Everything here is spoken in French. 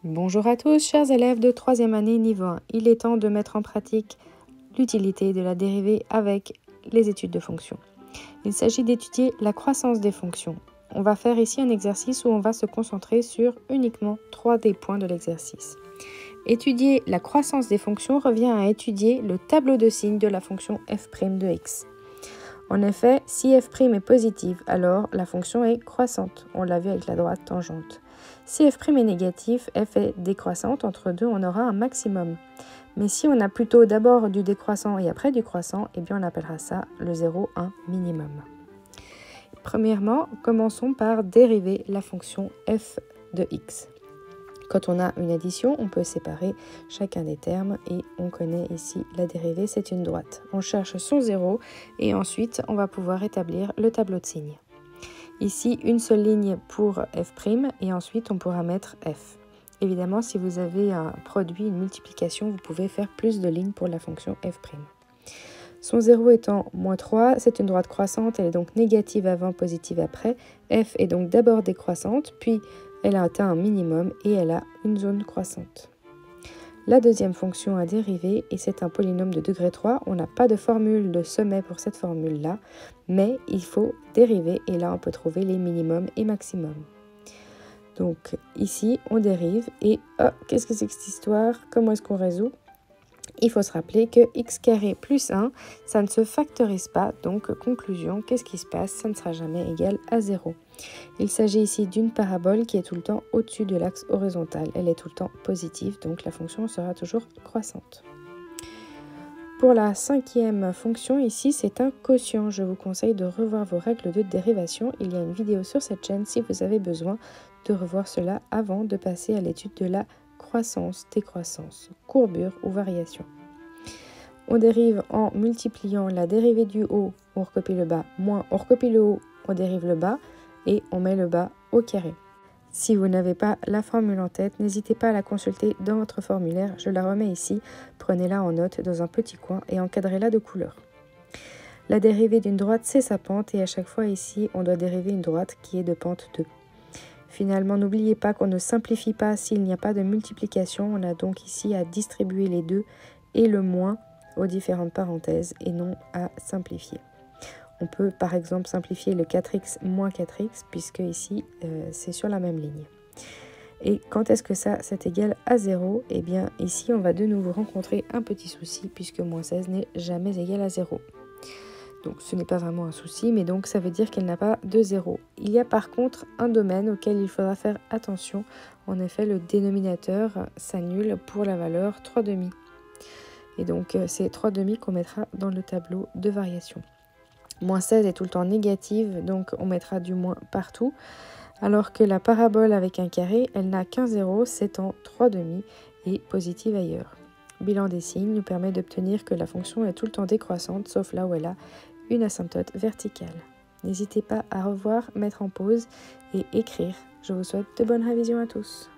Bonjour à tous, chers élèves de 3e année niveau 1. Il est temps de mettre en pratique l'utilité de la dérivée avec les études de fonctions. Il s'agit d'étudier la croissance des fonctions. On va faire ici un exercice où on va se concentrer sur uniquement 3 des points de l'exercice. Étudier la croissance des fonctions revient à étudier le tableau de signes de la fonction f' de x. En effet, si f' est positive, alors la fonction est croissante. On l'a vu avec la droite tangente. Si f' est négatif, f est décroissante. Entre deux, on aura un maximum. Mais si on a plutôt d'abord du décroissant et après du croissant, eh bien on appellera ça le 0, 1 minimum. Premièrement, commençons par dériver la fonction f de x. Quand on a une addition, on peut séparer chacun des termes et on connaît ici la dérivée, c'est une droite. On cherche son 0 et ensuite on va pouvoir établir le tableau de signes. Ici, une seule ligne pour f' et ensuite on pourra mettre f. Évidemment, si vous avez un produit, une multiplication, vous pouvez faire plus de lignes pour la fonction f'. Son 0 étant moins 3, c'est une droite croissante, elle est donc négative avant, positive après. F est donc d'abord décroissante, puis elle a atteint un minimum et elle a une zone croissante. La deuxième fonction à dériver, et c'est un polynôme de degré 3, on n'a pas de formule de sommet pour cette formule-là, mais il faut dériver et là on peut trouver les minimums et maximums. Donc ici on dérive et qu'est-ce que c'est que cette histoire? Comment est-ce qu'on résout? Il faut se rappeler que x carré plus 1, ça ne se factorise pas, donc conclusion, qu'est-ce qui se passe? Ça ne sera jamais égal à 0. Il s'agit ici d'une parabole qui est tout le temps au-dessus de l'axe horizontal. Elle est tout le temps positive, donc la fonction sera toujours croissante. Pour la cinquième fonction, ici, c'est un quotient. Je vous conseille de revoir vos règles de dérivation. Il y a une vidéo sur cette chaîne si vous avez besoin de revoir cela avant de passer à l'étude de la croissance, décroissance, courbure ou variation. On dérive en multipliant la dérivée du haut, on recopie le bas, moins on recopie le haut, on dérive le bas et on met le bas au carré. Si vous n'avez pas la formule en tête, n'hésitez pas à la consulter dans votre formulaire. Je la remets ici, prenez-la en note dans un petit coin et encadrez-la de couleur. La dérivée d'une droite, c'est sa pente et à chaque fois ici, on doit dériver une droite qui est de pente 2. Finalement, n'oubliez pas qu'on ne simplifie pas s'il n'y a pas de multiplication. On a donc ici à distribuer les 2 et le moins aux différentes parenthèses et non à simplifier. On peut par exemple simplifier le 4x moins 4x puisque ici c'est sur la même ligne. Et quand est-ce que ça c'est égal à 0? Eh bien ici on va de nouveau rencontrer un petit souci puisque moins 16 n'est jamais égal à 0. Donc ce n'est pas vraiment un souci, mais donc ça veut dire qu'elle n'a pas de 0. Il y a par contre un domaine auquel il faudra faire attention. En effet, le dénominateur s'annule pour la valeur 3/2. Et donc c'est 3/2 qu'on mettra dans le tableau de variation. Moins 16 est tout le temps négative, donc on mettra du moins partout. Alors que la parabole avec un carré, elle n'a qu'un 0, c'est en 3/2 et positive ailleurs. Bilan des signes nous permet d'obtenir que la fonction est tout le temps décroissante, sauf là où elle a une asymptote verticale. N'hésitez pas à revoir, mettre en pause et écrire. Je vous souhaite de bonnes révisions à tous.